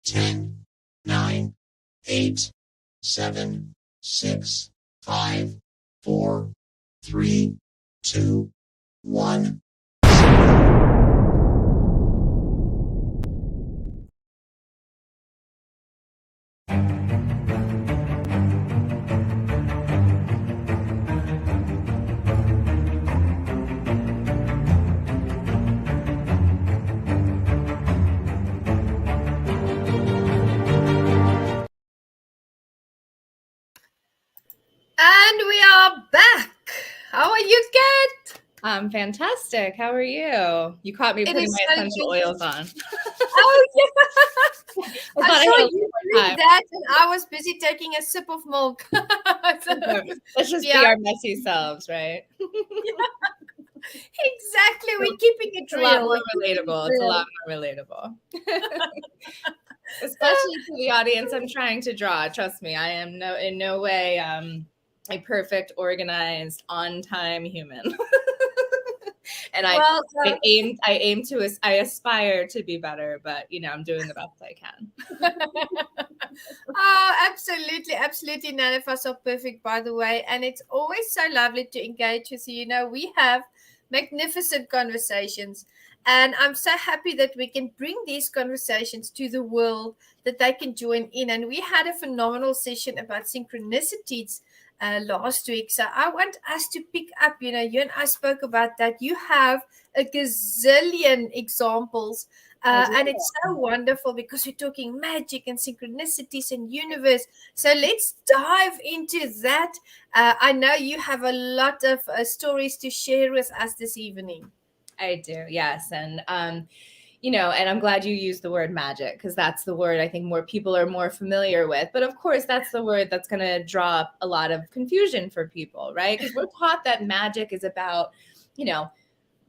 10, 9, 8, 7, 6, 5, 4, 3, 2, 1. And we are back. How are you, Kat? I'm fantastic. How are you? You caught me putting my essential oils on. Oh, yeah. I saw I you doing that, and I was busy taking a sip of milk. Let's just be our messy selves, right? Exactly. We're keeping it real. A lot more relatable. It's a lot more relatable. Especially to the audience I'm trying to draw. Trust me, I am in no way a perfect, organized, on-time human. And I aspire to be better, but I'm doing the best I can. Oh, absolutely. None of us are perfect, by the way, and it's always so lovely to engage with you. We have magnificent conversations, and I'm so happy that we can bring these conversations to the world, that they can join in. And we had a phenomenal session about synchronicities last week, so I want us to pick up. You and I spoke about that. You have a gazillion examples, and it's so wonderful because we're talking magic and synchronicities and universe. So let's dive into that. I know you have a lot of stories to share with us this evening. I do, yes. And and I'm glad you used the word magic, because that's the word I think more people are more familiar with. But of course, that's the word that's going to draw up a lot of confusion for people, right? Because we're taught that magic is about,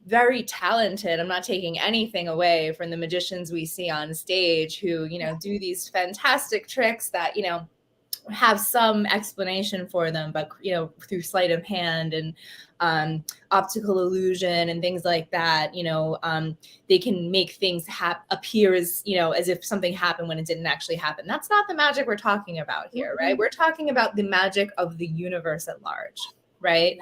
very talented. I'm not taking anything away from the magicians we see on stage who, do these fantastic tricks that, have some explanation for them, but through sleight of hand and optical illusion and things like that, they can make things appear as if something happened when it didn't actually happen. That's not the magic we're talking about here, right? We're talking about the magic of the universe at large, right?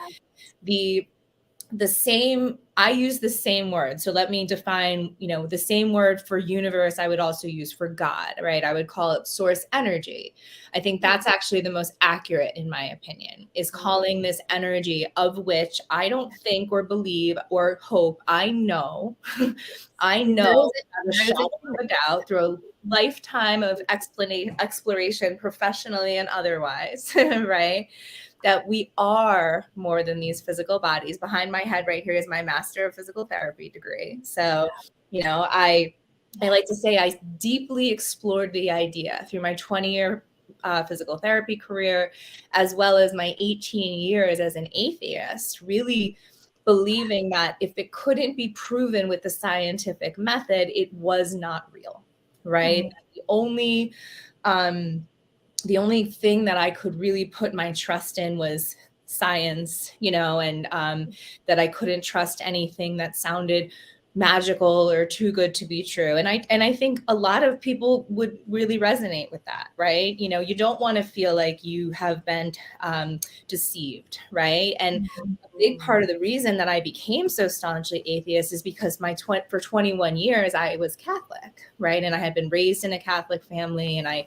I use the same word. So let me define, the same word for universe I would also use for God, right? I would call it source energy. I think that's actually the most accurate, in my opinion, is calling this energy, of which I don't think or believe or hope. I know without a shadow of a doubt, through a lifetime of exploration professionally and otherwise, right? That we are more than these physical bodies. Behind my head right here is my Master of Physical Therapy degree. So, I like to say I deeply explored the idea through my 20-year physical therapy career, as well as my 18 years as an atheist, really believing that if it couldn't be proven with the scientific method, it was not real, right? The only thing that I could really put my trust in was science, and that I couldn't trust anything that sounded magical or too good to be true. And I think a lot of people would really resonate with that, right? You don't want to feel like you have been deceived, right? And a big part of the reason that I became so staunchly atheist is because for 21 years I was Catholic, right? And I had been raised in a Catholic family, and I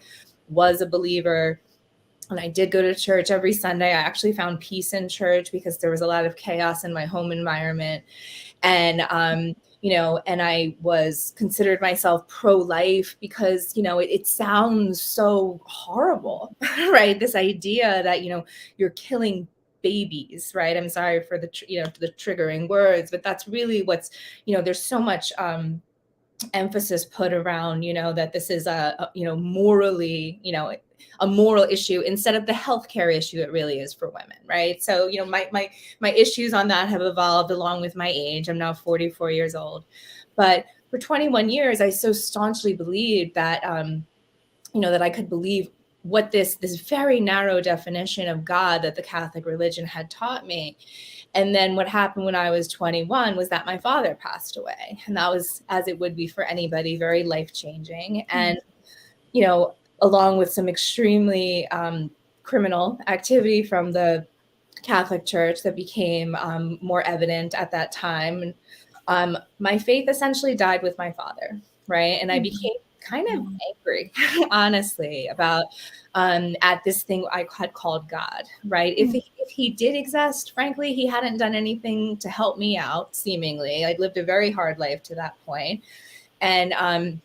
was a believer, and I did go to church every Sunday. I actually found peace in church because there was a lot of chaos in my home environment. And, and I was considered myself pro-life because, it sounds so horrible, right? This idea that, you're killing babies, right? I'm sorry for the triggering words, but that's really what's, there's so much, emphasis put around, that this is morally, a moral issue instead of the healthcare issue it really is for women, right? So, my issues on that have evolved along with my age. I'm now 44 years old, but for 21 years, I so staunchly believed that, that I could believe what this very narrow definition of God that the Catholic religion had taught me. And then what happened when I was 21 was that my father passed away. And that was, as it would be for anybody, very life-changing. And you know, along with some extremely criminal activity from the Catholic Church that became more evident at that time. My faith essentially died with my father, right? And I became kind of angry, honestly, about at this thing I had called God, right? If he did exist, frankly, he hadn't done anything to help me out, seemingly. I'd lived a very hard life to that point. And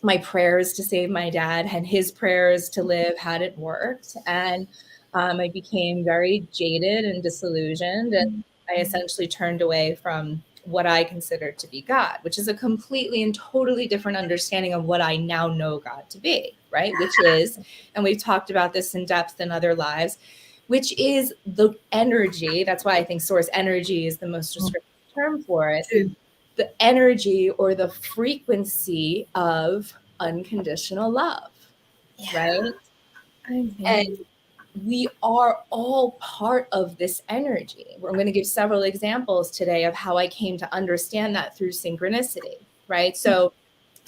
my prayers to save my dad and his prayers to live hadn't worked. And I became very jaded and disillusioned. And I essentially turned away from what I considered to be God, which is a completely and totally different understanding of what I now know God to be, right? Which is, and we've talked about this in depth in other lives, which is the energy. That's why I think source energy is the most descriptive term for it. The energy or the frequency of unconditional love, right? And we are all part of this energy. We're going to give several examples today of how I came to understand that through synchronicity, right? So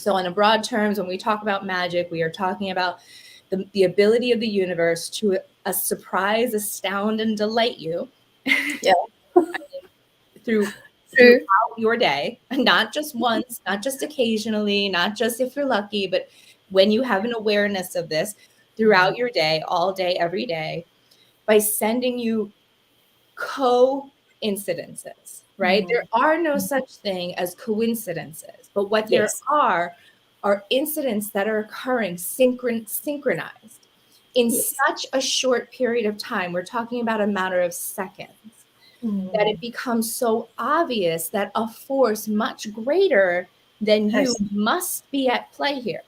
on a broad terms, when we talk about magic, we are talking about the ability of the universe to surprise, astound, and delight you. Yeah. Throughout your day, not just once, not just occasionally, not just if you're lucky, but when you have an awareness of this throughout your day, all day, every day, by sending you coincidences, right? There are no such thing as coincidences, but what there are incidents that are occurring synchronized in such a short period of time. We're talking about a matter of seconds. That it becomes so obvious that a force much greater than you must be at play here.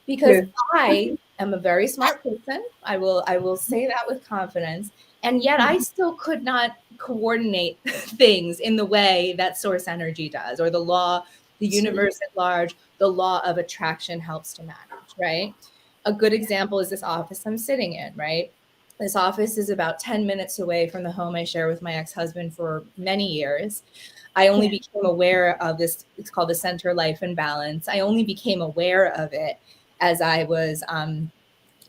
Because I am a very smart person. I will say that with confidence. And yet I still could not coordinate things in the way that source energy does, or the law, the universe at large, the law of attraction helps to manage, right? A good example is this office I'm sitting in, right? This office is about 10 minutes away from the home I share with my ex-husband for many years. I only became aware of this. It's called the Center Life and Balance. I only became aware of it as I was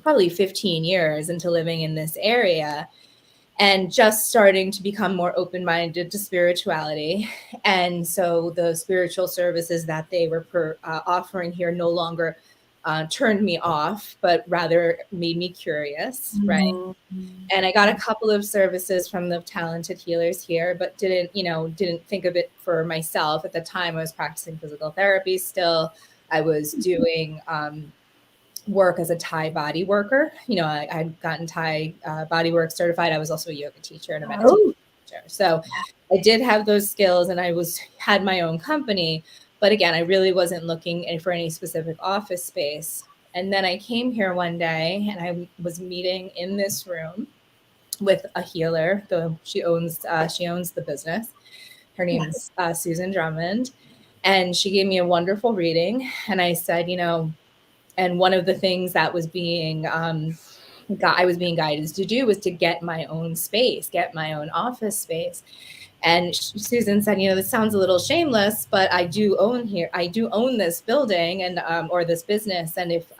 probably 15 years into living in this area and just starting to become more open-minded to spirituality. And so the spiritual services that they were offering here no longer turned me off, but rather made me curious, right? And I got a couple of services from the talented healers here, but didn't think of it for myself. At the time, I was practicing physical therapy still. I was doing work as a Thai body worker. I'd gotten Thai body work certified. I was also a yoga teacher and a meditation teacher. So I did have those skills, and I had my own company. But again, I really wasn't looking for any specific office space. And then I came here one day, and I was meeting in this room with a healer. She owns the business. Her name is Susan Drummond, and she gave me a wonderful reading. And I said, and one of the things that was I was being guided to do was to get my own space, get my own office space. And Susan said, this sounds a little shameless, but I do own this building and or this business, and if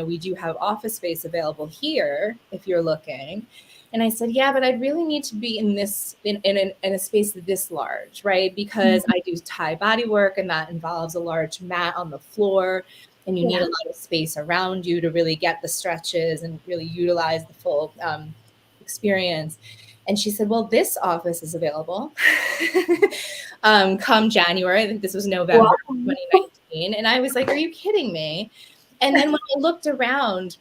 we do have office space available here if you're looking. And I said, yeah, but I'd really need to be in a space this large, right? Because I do Thai body work, and that involves a large mat on the floor, and you need a lot of space around you to really get the stretches and really utilize the full experience. And she said, well, this office is available come January. I think this was November 2019. And I was like, are you kidding me? And then when I looked around,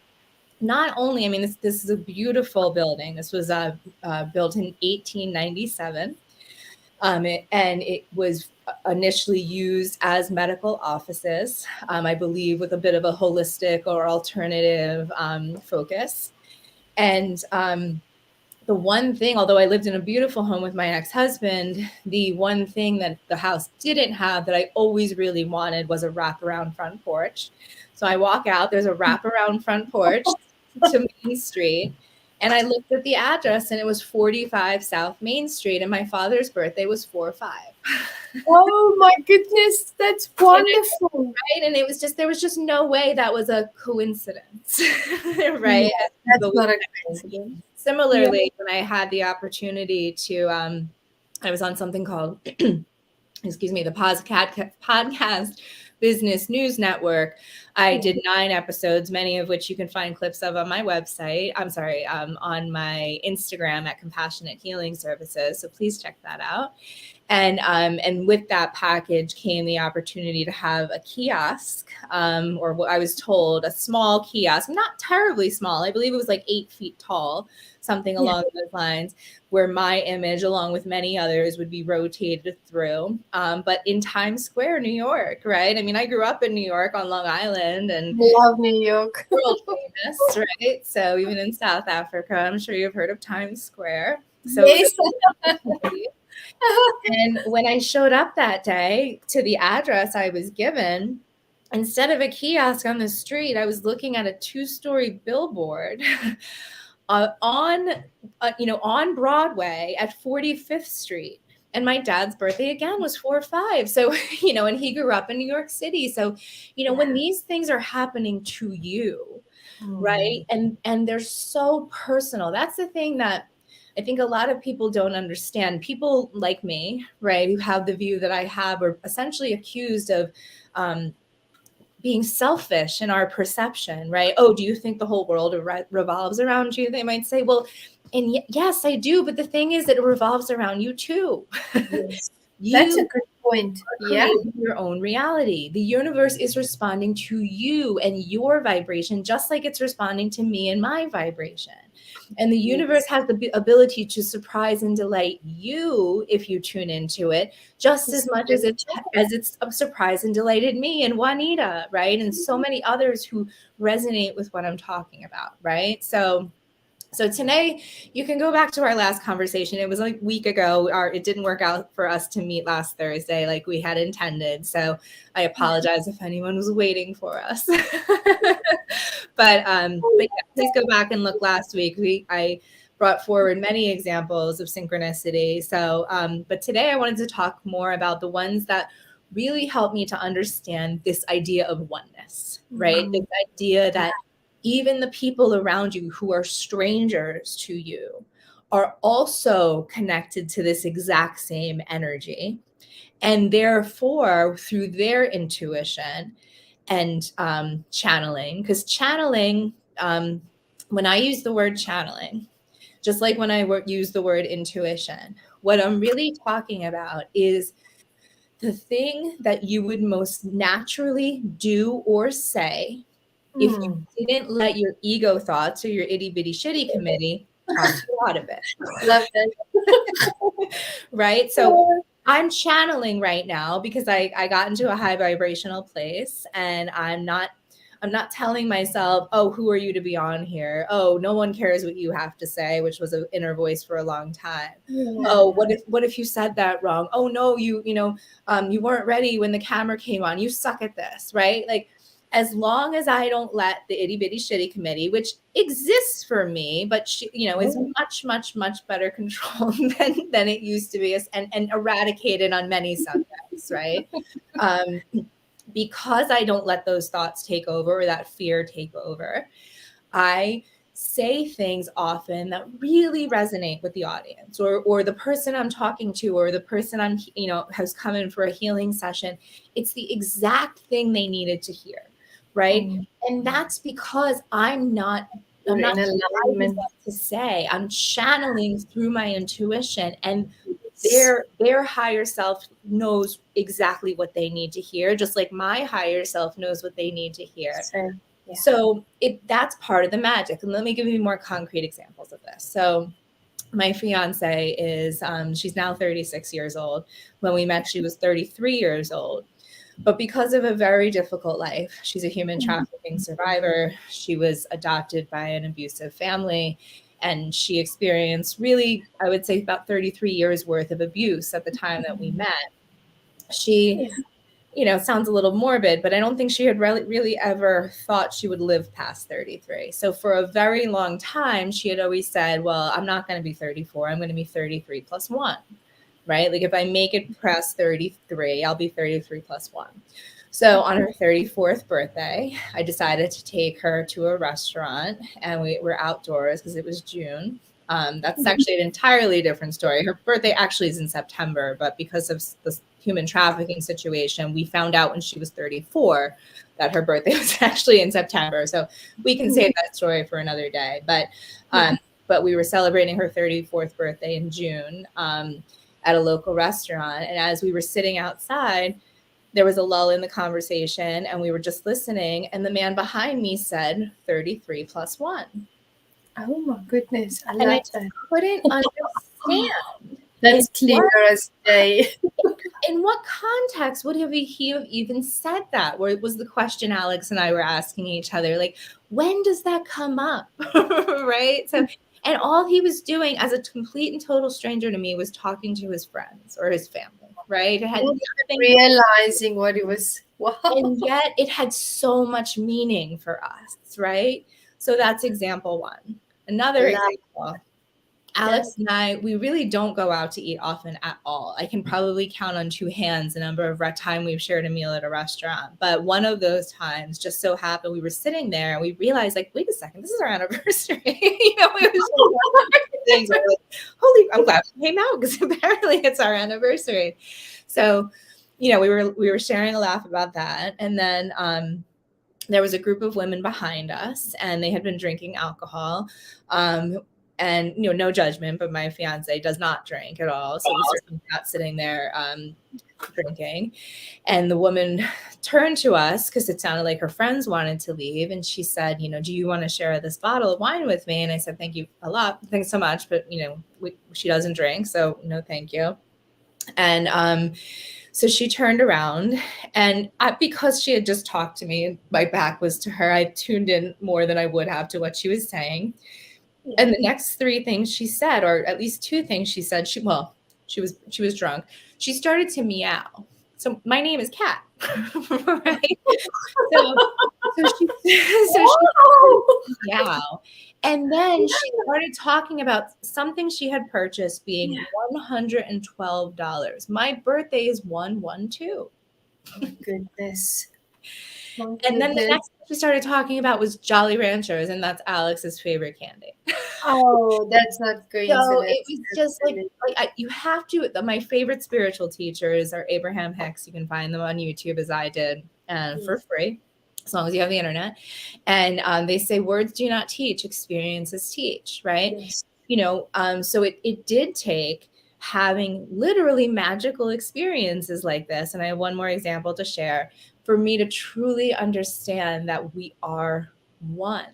not only, this is a beautiful building. This was built in 1897. It was initially used as medical offices, I believe, with a bit of a holistic or alternative focus. And the one thing, although I lived in a beautiful home with my ex-husband, the one thing that the house didn't have that I always really wanted was a wraparound front porch. So I walk out, there's a wraparound front porch to Main Street. And I looked at the address and it was 45 South Main Street, and my father's birthday was 4/5. Oh my goodness, that's wonderful. Right. And it was just, there was just no way that was a coincidence. Right. Yeah, that's not a coincidence. Similarly, when I had the opportunity to, I was on something called, excuse me, the podcast Business News Network. I did 9 episodes, many of which you can find clips of on my website. I'm sorry, on my Instagram at Compassionate Healing Services. So please check that out. And with that package came the opportunity to have a kiosk, or what I was told, a small kiosk, not terribly small. I believe it was like 8 feet tall, something along those lines, where my image, along with many others, would be rotated through. But in Times Square, New York, right? I mean, I grew up in New York on Long Island, and love New York. World famous, right? So even in South Africa, I'm sure you've heard of Times Square. So yes. And when I showed up that day to the address I was given, instead of a kiosk on the street, I was looking at a 2-story billboard on Broadway at 45th Street. And my dad's birthday again was 4/5. So, and he grew up in New York City. So, when these things are happening to you, right? And they're so personal. That's the thing that I think a lot of people don't understand. People like me, right, who have the view that I have, are essentially accused of being selfish in our perception, right? Oh, do you think the whole world revolves around you? They might say, well, and yes, I do. But the thing is that it revolves around you too. Yes. That's a good point. Yeah. Your own reality. The universe is responding to you and your vibration, just like it's responding to me and my vibration. And the universe has the ability to surprise and delight you if you tune into it, just as much as it's surprised and delighted me and Juanita, right? And so many others who resonate with what I'm talking about, right? So today, you can go back to our last conversation. It was like a week ago. It didn't work out for us to meet last Thursday like we had intended. So I apologize if anyone was waiting for us. But yeah, please go back and look last week. I brought forward many examples of synchronicity. So, but today I wanted to talk more about the ones that really helped me to understand this idea of oneness, right? This idea that even the people around you who are strangers to you are also connected to this exact same energy. And therefore, through their intuition and channeling, because channeling, when I use the word channeling, just like when I use the word intuition, what I'm really talking about is the thing that you would most naturally do or say if you didn't let your ego thoughts or your itty bitty shitty committee talk you out of it. Love that. Right? So I'm channeling right now because I got into a high vibrational place, and I'm not telling myself, oh, who are you to be on here? Oh, no one cares what you have to say, which was an inner voice for a long time. Oh, what if you said that wrong? Oh no, you weren't ready when the camera came on. You suck at this, right? Like, as long as I don't let the itty bitty shitty committee, which exists for me, but is much, much, much better controlled than it used to be, and eradicated on many subjects, right? Because I don't let those thoughts take over or that fear take over, I say things often that really resonate with the audience or the person I'm talking to, or the person I'm, has come in for a healing session. It's the exact thing they needed to hear. Right. And that's because I'm not alignment to say. I'm channeling through my intuition, and their higher self knows exactly what they need to hear, just like my higher self knows what they need to hear. So that's part of the magic. And let me give you more concrete examples of this. So my fiance is, she's now 36 years old. When we met, she was 33 years old. But because of a very difficult life, she's a human trafficking survivor. She was adopted by an abusive family, and she experienced really, I would say, about 33 years worth of abuse at the time that we met. She sounds a little morbid, but I don't think she had really ever thought she would live past 33. So for a very long time, she had always said, well, I'm not going to be 34. I'm going to be 33 plus one, right? Like if I make it past 33, I'll be 33 plus one. So on her 34th birthday, I decided to take her to a restaurant, and we were outdoors because it was June. That's actually an entirely different story. Her birthday actually is in September, but because of the human trafficking situation, we found out when she was 34 that her birthday was actually in September. So we can save that story for another day. But we were celebrating her 34th birthday in June at a local restaurant. And as we were sitting outside, there was a lull in the conversation, and we were just listening. And the man behind me said 33 plus one. Oh my goodness. I And I love that. couldn't understand. That's clear as day. In what context would he have even said that? Where was the question Alex and I were asking each other, like, when does that come up? Right? So, and all he was doing as a complete and total stranger to me was talking to his friends or his family, right? It had nothing, Realizing what it was. Wow. and yet it had so much meaning for us, right? So that's example one. Another example, Alex and I, we really don't go out to eat often at all. I can probably count on two hands the number of time we've shared a meal at a restaurant. But one of those times just so happened we were sitting there and we realized, like, wait a second, this is our anniversary. We was like, holy, I'm glad we came out because apparently it's our anniversary. So, we were sharing a laugh about that. And then there was a group of women behind us, and they had been drinking alcohol. And no judgment, but my fiance does not drink at all, so he's certainly not sitting there drinking. And the woman turned to us because it sounded like her friends wanted to leave, and she said, do you want to share this bottle of wine with me? And I said, thank you a lot, thanks so much, but she doesn't drink, so no, thank you. And so she turned around, and because she had just talked to me, my back was to her, I tuned in more than I would have to what she was saying. And the next three things she said, or at least two things she said, she was drunk. She started to meow. So my name is Kat, right? So she meow. And then she started talking about something she had purchased being $112. My birthday is 1/12. Oh my goodness. And then the next thing she started talking about was Jolly Ranchers, and that's Alex's favorite candy. Oh, that's not coincidence. So it was just you have to. My favorite spiritual teachers are Abraham Hicks. You can find them on YouTube, as I did, for free, as long as you have the internet. And they say words do not teach, experiences teach, right? Yes. So it did take having literally magical experiences like this. And I have one more example to share for me to truly understand that we are one,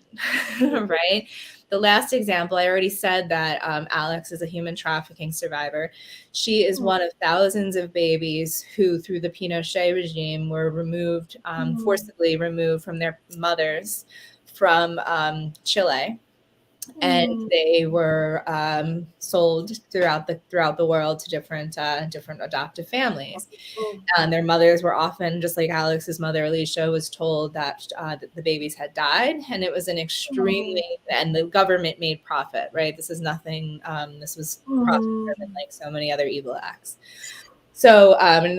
right? The last example, I already said that Alex is a human trafficking survivor. She is one of thousands of babies who, through the Pinochet regime, were removed, forcibly removed from their mothers from Chile. And they were sold throughout the world to different adoptive families. And their mothers were often, just like Alex's mother Alicia, was told that the babies had died, and it was an extremely and the government made profit. Right, this is nothing. This was profit-driven, like so many other evil acts. So, and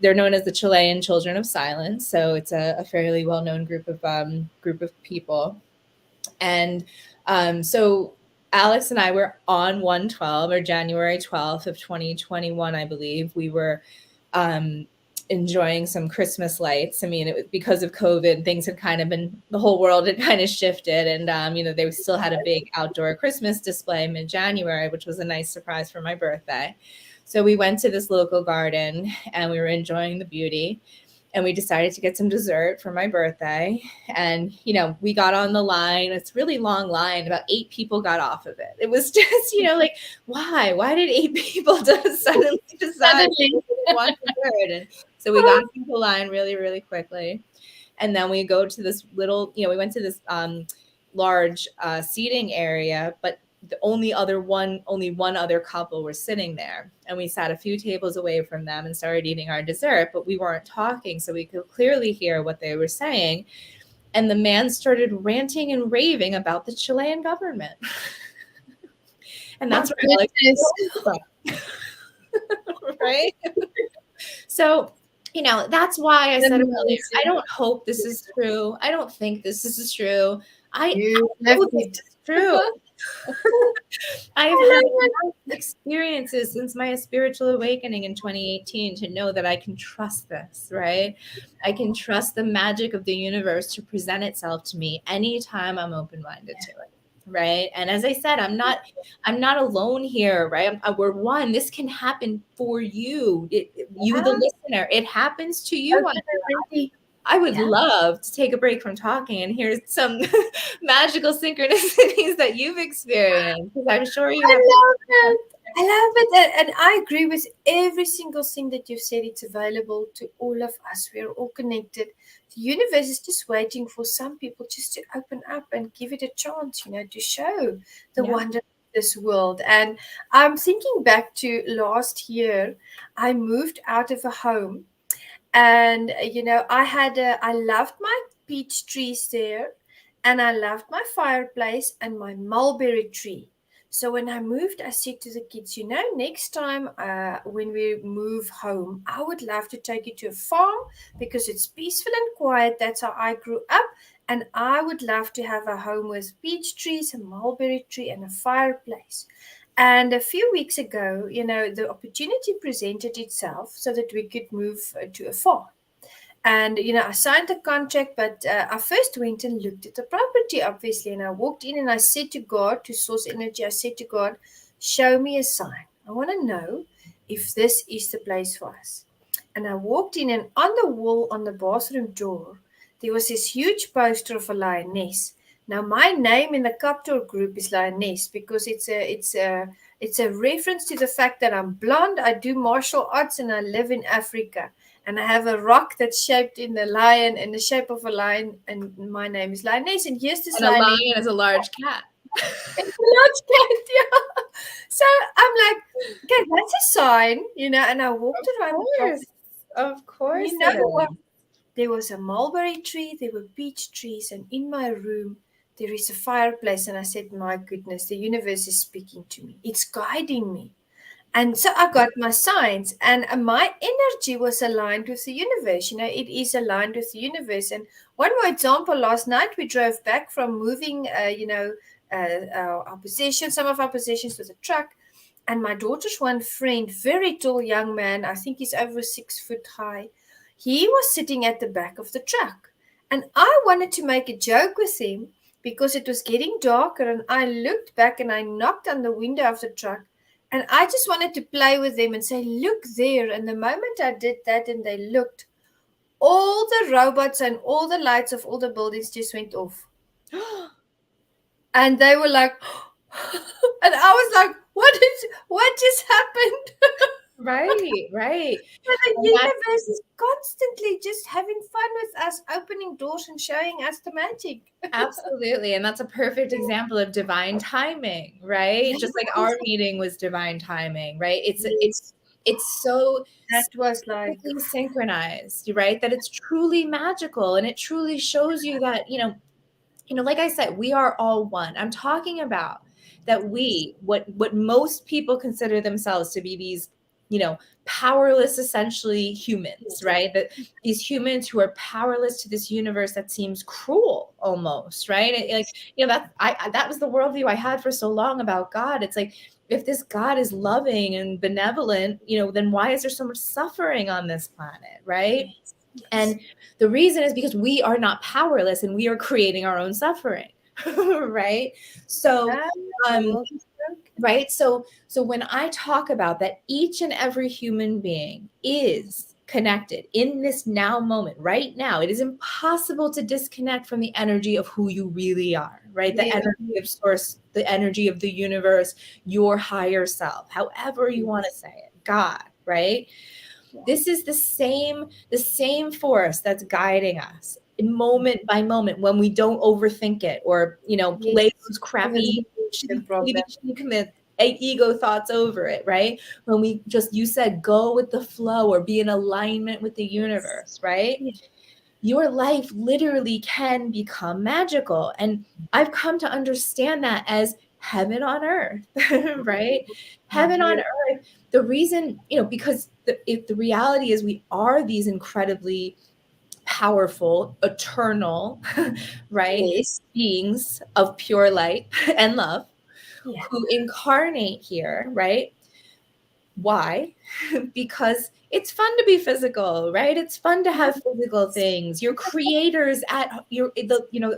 they're known as the Chilean Children of Silence. So it's a fairly well-known group of people, and so Alex and I were on 1/12 or January 12th of 2021, I believe. We were enjoying some Christmas lights. I mean, it was because of COVID, things had kind of the whole world had kind of shifted. And, they still had a big outdoor Christmas display mid-January, which was a nice surprise for my birthday. So we went to this local garden and we were enjoying the beauty. And we decided to get some dessert for my birthday. And, we got on the line. It's a really long line. About 8 people got off of it. It was just, like, why? Why did 8 people suddenly decide they want dessert? And so we got into the line really, really quickly. And then we go to this little, we went to this large seating area, but the only one other couple were sitting there, and we sat a few tables away from them and started eating our dessert, but we weren't talking, so we could clearly hear what they were saying. And the man started ranting and raving about the Chilean government. And that's where I like, right? So, that's why I said earlier, I don't hope this is true. I don't think this is true. I know this is true. I've had experiences since my spiritual awakening in 2018 to know that I can trust this, right? I can trust the magic of the universe to present itself to me anytime I'm open-minded to it. Right. And as I said, I'm not alone here. Right. We're one. This can happen for you. You, the listener, it happens to you. I would love to take a break from talking and hear some magical synchronicities that you've experienced, because I'm sure you have. I love it. And I agree with every single thing that you've said. It's available to all of us. We're all connected. The universe is just waiting for some people just to open up and give it a chance, to show the wonder of this world. And I'm thinking back to last year, I moved out of a home. And, I loved my peach trees there, and I loved my fireplace and my mulberry tree. So when I moved, I said to the kids, next time when we move home, I would love to take you to a farm because it's peaceful and quiet. That's how I grew up. And I would love to have a home with peach trees, a mulberry tree, and a fireplace. And a few weeks ago, the opportunity presented itself so that we could move to a farm. And, I signed the contract, but I first went and looked at the property, obviously. And I walked in and I said to God, to Source Energy, I said to God, show me a sign. I want to know if this is the place for us. And I walked in, and on the wall, on the bathroom door, there was this huge poster of a lioness. Now, my name in the Kaptor group is Lioness because it's a reference to the fact that I'm blonde, I do martial arts, and I live in Africa. And I have a rock that's shaped in the lion, in the shape of a lion, and my name is Lioness. And here's this lion is a large cat. It's a large cat, yeah. So I'm like, okay, that's a sign, and I walked around the property. Of course. You know what? There was a mulberry tree, there were peach trees, and in my room, there is a fireplace. And I said, my goodness, the universe is speaking to me. It's guiding me. And so I got my signs, and my energy was aligned with the universe. It is aligned with the universe. And one more example, last night we drove back from moving, our possessions, some of our possessions with a truck. And my daughter's one friend, very tall young man, I think he's over 6 foot high. He was sitting at the back of the truck. And I wanted to make a joke with him because it was getting darker. And I looked back and I knocked on the window of the truck. And I just wanted to play with them and say, look there. And the moment I did that and they looked, all the robots and all the lights of all the buildings just went off. And they were like, and I was like, what just happened? Right. So the universe is constantly just having fun with us, opening doors and showing us the magic. Absolutely. And that's a perfect example of divine timing, right? Yes. Just like our meeting was divine timing, right? It's so that was like synchronized, right? That it's truly magical, and it truly shows you that, like I said, we are all one. I'm talking about that what most people consider themselves to be these, powerless, essentially humans, right? That these humans who are powerless to this universe that seems cruel almost, right? That was the worldview I had for so long about God. It's like, if this God is loving and benevolent, then why is there so much suffering on this planet, right? Yes. And the reason is because we are not powerless and we are creating our own suffering, right? So, right. So when I talk about that, each and every human being is connected in this now moment, right now, it is impossible to disconnect from the energy of who you really are, right? The energy of source, the energy of the universe, your higher self, however you want to say it, God, right? Yeah. This is the same force that's guiding us moment by moment when we don't overthink it or, play those crappy The problem. we shouldn't commit ego thoughts over it, right? When we just, you said, go with the flow or be in alignment with the universe, right? Yeah. Your life literally can become magical. And I've come to understand that as heaven on earth, right? Heaven on earth. The reason, because if the reality is we are these incredibly powerful, eternal, right? Yes. Beings of pure light and love Yeah. who incarnate here, right? Why? Because it's fun to be physical, right? It's fun to have physical things. You're creators at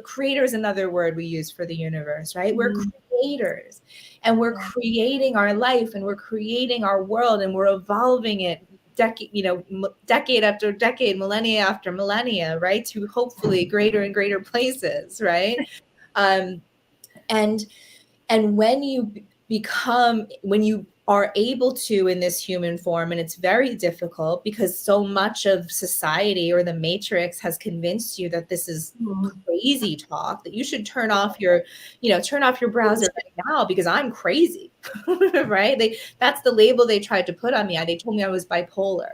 creator is another word we use for the universe, right? We're creators and we're creating our life and we're creating our world and we're evolving it decade after decade, millennia after millennia, right? To hopefully greater and greater places, right? Um, and when you are able to in this human form, and it's very difficult because so much of society or the matrix has convinced you that this is crazy talk, that you should turn off your browser right now because I'm crazy. Right? That's the label they tried to put on me. They told me I was bipolar,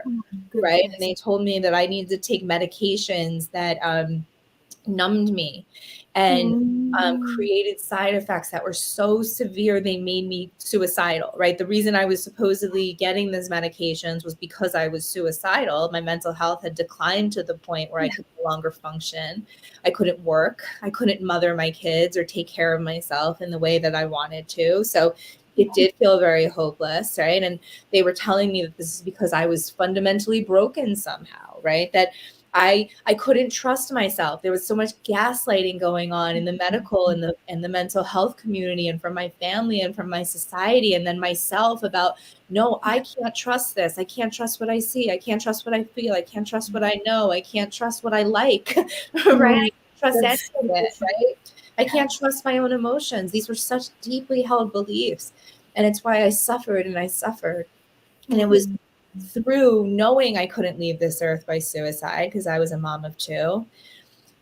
right? And they told me that I needed to take medications that numbed me and created side effects that were so severe they made me suicidal, right? The reason I was supposedly getting these medications was because I was suicidal. My mental health had declined to the point where I could no longer function. I couldn't work. I couldn't mother my kids or take care of myself in the way that I wanted to. So it did feel very hopeless, right? And they were telling me that this is because I was fundamentally broken somehow, right? That I couldn't trust myself. There was so much gaslighting going on in the medical and the mental health community and from my family and from my society and then myself about, no, I can't trust this. I can't trust what I see. I can't trust what I feel. I can't trust what I know. I can't trust what I like, right? I can't trust any of it, right? I can't trust my own emotions. These were such deeply held beliefs. And it's why I suffered and I suffered. And it was through knowing I couldn't leave this earth by suicide because I was a mom of two,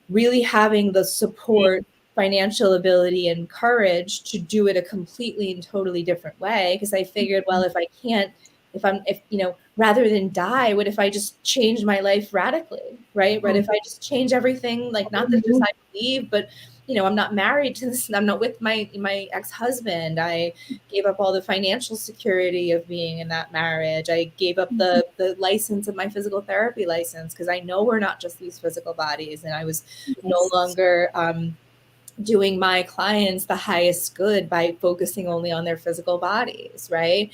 really having the support, financial ability, and courage to do it a completely and totally different way. Because I figured, well, rather than die, what if I just change my life radically, right? What if I just change everything? Like, not that just I leave, but I'm not married to this. I'm not with my ex-husband. I gave up all the financial security of being in that marriage. I gave up the license of my physical therapy license because I know we're not just these physical bodies. And I was no longer doing my clients the highest good by focusing only on their physical bodies, right?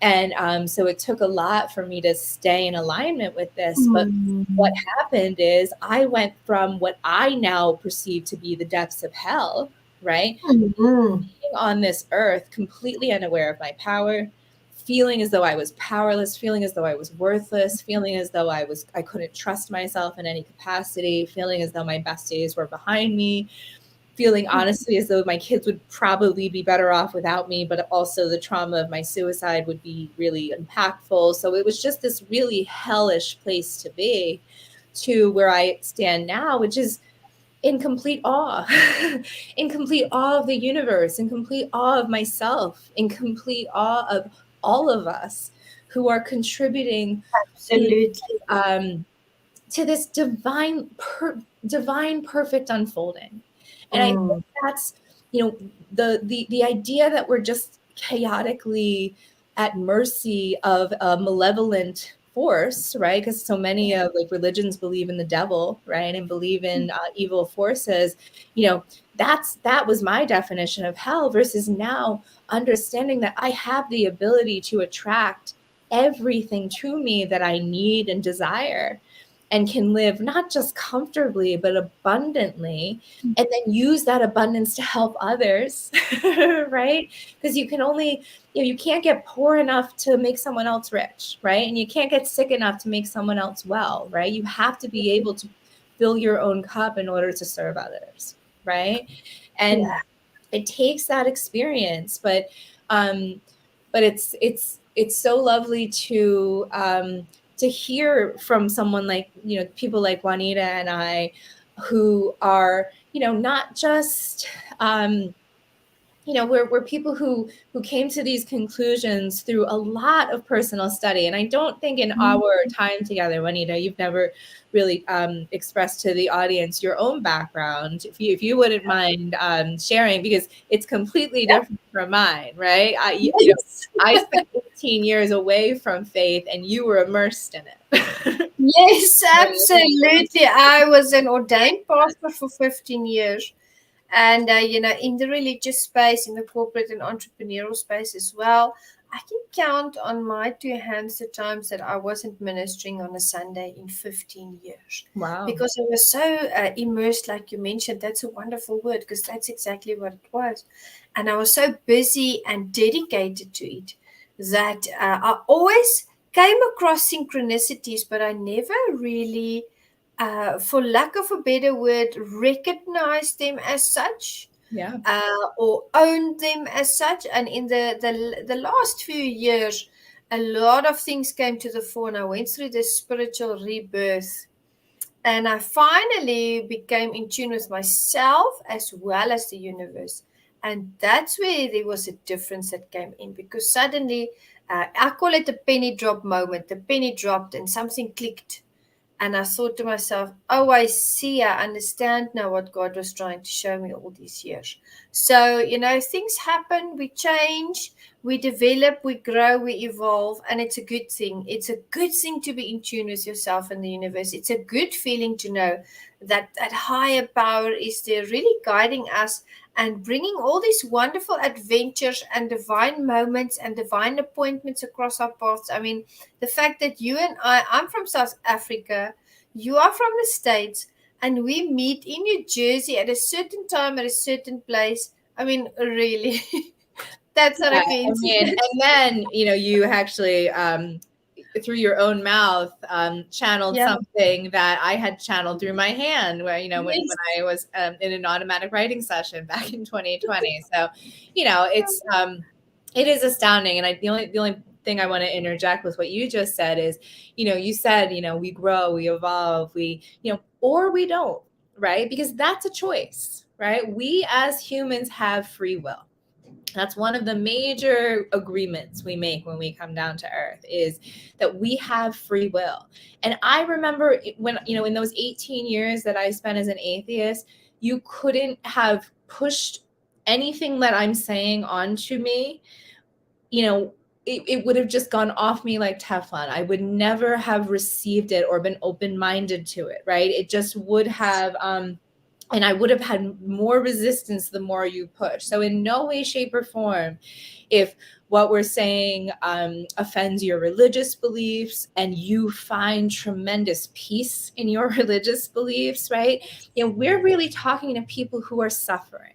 And so it took a lot for me to stay in alignment with this. But what happened is I went from what I now perceive to be the depths of hell, right? Being on this earth, completely unaware of my power, feeling as though I was powerless, feeling as though I was worthless, feeling as though I couldn't trust myself in any capacity, feeling as though my best days were behind me, feeling honestly as though my kids would probably be better off without me, but also the trauma of my suicide would be really impactful. So it was just this really hellish place to be, to where I stand now, which is in complete awe, in complete awe of the universe, in complete awe of myself, in complete awe of all of us who are contributing to this divine perfect unfolding. And I think that's, the idea that we're just chaotically at mercy of a malevolent force, right? Because so many of religions believe in the devil, right? And believe in evil forces. That was my definition of hell, versus now understanding that I have the ability to attract everything to me that I need and desire, and can live not just comfortably, but abundantly, and then use that abundance to help others, right? Because you can only, you can't get poor enough to make someone else rich, right? And you can't get sick enough to make someone else well, right? You have to be able to fill your own cup in order to serve others, right? And it takes that experience, but it's so lovely to hear from someone like, people like Juanita and I, who are, not just, we're people who came to these conclusions through a lot of personal study. And I don't think in our time together, Juanita, you've never really expressed to the audience your own background, if you wouldn't mind sharing, because it's completely different from mine, right? I spent 18 years away from faith, and you were immersed in it. Yes, absolutely. I was an ordained pastor for 15 years. And, in the religious space, in the corporate and entrepreneurial space as well, I can count on my two hands the times that I wasn't ministering on a Sunday in 15 years. Wow. Because I was so immersed, like you mentioned. That's a wonderful word, because that's exactly what it was. And I was so busy and dedicated to it that I always came across synchronicities, but I never really, for lack of a better word, recognized them as such, Yeah. or owned them as such. And in the last few years, a lot of things came to the fore, and I went through this spiritual rebirth. And I finally became in tune with myself as well as the universe. And that's where there was a difference that came in, because suddenly, I call it a penny drop moment. The penny dropped and something clicked. And I thought to myself, oh, I see, I understand now what God was trying to show me all these years. So, things happen, we change, we develop, we grow, we evolve, and it's a good thing. It's a good thing to be in tune with yourself and the universe. It's a good feeling to know that that higher power is there really guiding us and bringing all these wonderful adventures and divine moments and divine appointments across our paths. I mean, the fact that you and I'm from South Africa, you are from the States, and we meet in New Jersey at a certain time at a certain place. I mean, really, that's not a coincidence. And then, you actually, through your own mouth, channeled something that I had channeled through my hand, where, when I was in an automatic writing session back in 2020. So, it is astounding. And the only thing I want to interject with what you just said is, you said, we grow, we evolve, or we don't, right? Because that's a choice, right? We as humans have free will. That's one of the major agreements we make when we come down to earth, is that we have free will. And I remember when, in those 18 years that I spent as an atheist, you couldn't have pushed anything that I'm saying onto me. It would have just gone off me like Teflon. I would never have received it or been open-minded to it, right? It just would have, and I would have had more resistance the more you push. So in no way, shape, or form, if what we're saying offends your religious beliefs and you find tremendous peace in your religious beliefs, right? We're really talking to people who are suffering.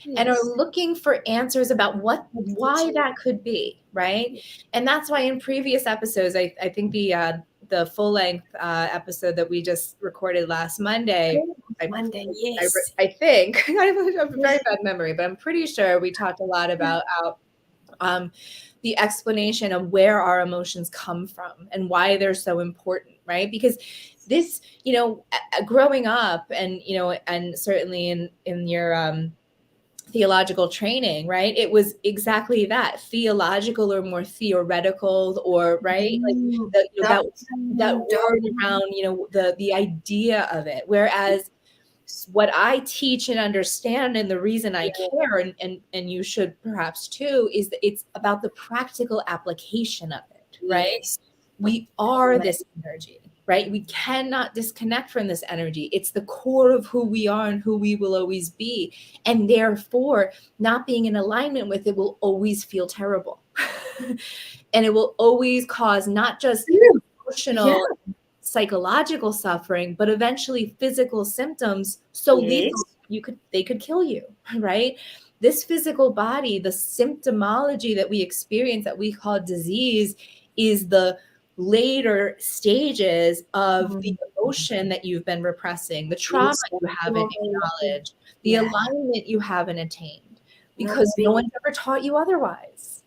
Yes. And are looking for answers about why that could be, right? And that's why in previous episodes, I think the full length episode that we just recorded last Monday. Yes. I think I have a very bad memory, but I'm pretty sure we talked a lot about the explanation of where our emotions come from and why they're so important, right? Because this, growing up, and and certainly in your theological training, right? It was exactly that, theological or more theoretical, or right, like that word around, the idea of it. Whereas what I teach and understand, and the reason I care, and you should perhaps too, is that it's about the practical application of it, right? Yes. We are this energy. Right? We cannot disconnect from this energy. It's the core of who we are and who we will always be. And therefore, not being in alignment with it will always feel terrible. And it will always cause not just emotional, psychological suffering, but eventually physical symptoms. So lethal, they could kill you, right? This physical body, the symptomology that we experience that we call disease, is the later stages of the emotion that you've been repressing, the trauma you haven't acknowledged, the alignment you haven't attained, because no one's ever taught you otherwise,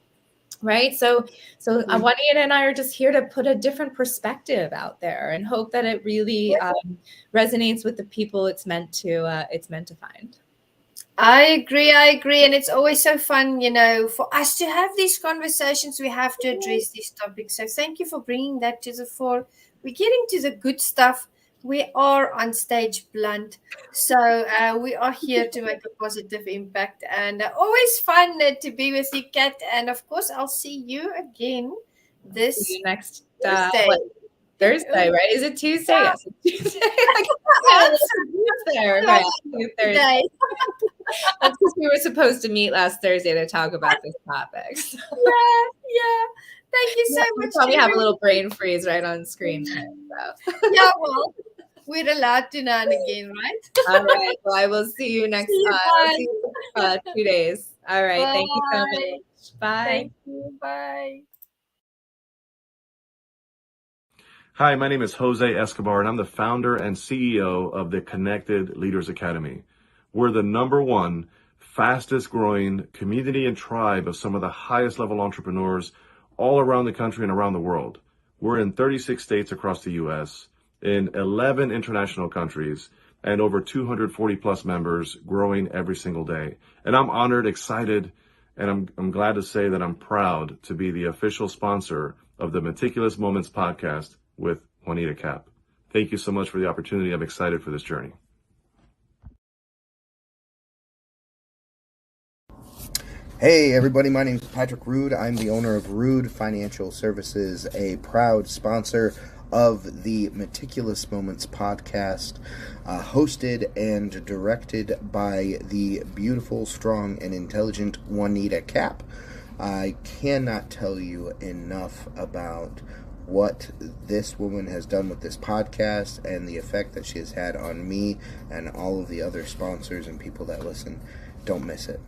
right? So Juanita and I are just here to put a different perspective out there and hope that it really resonates with the people it's meant to find. I agree. And it's always so fun, for us to have these conversations. We have to address these topics. So thank you for bringing that to the fore. We're getting to the good stuff. We are on stage blunt. So we are here to make a positive impact. And always fun to be with you, Kat. And of course, I'll see you again See this you next Thursday. Thursday, right? Is it Tuesday? Yeah. Yes, it's Tuesday. Tuesday. Okay. Thursday. That's because we were supposed to meet last Thursday to talk about this topic. So. Yeah. Thank you so much. Probably have a little brain freeze right on screen. So. Yeah, well, we're allowed to now and again, right? All right. Well, I will see you next See 2 days. All right. Bye. Thank you so much. Bye. Thank you. Bye. Hi, my name is Jose Escobar, and I'm the founder and CEO of the Connected Leaders Academy. We're the #1 fastest growing community and tribe of some of the highest level entrepreneurs all around the country and around the world. We're in 36 states across the US, in 11 international countries, and over 240 plus members, growing every single day. And I'm honored, excited, and I'm glad to say that I'm proud to be the official sponsor of the Meticulous Moments podcast with Juanita Cap. Thank you so much for the opportunity. I'm excited for this journey. Hey everybody, my name is Patrick Rude. I'm the owner of Rude Financial Services, a proud sponsor of the Meticulous Moments podcast, hosted and directed by the beautiful, strong, and intelligent Juanita Cap. I cannot tell you enough about what this woman has done with this podcast and the effect that she has had on me and all of the other sponsors and people that listen. Don't miss it.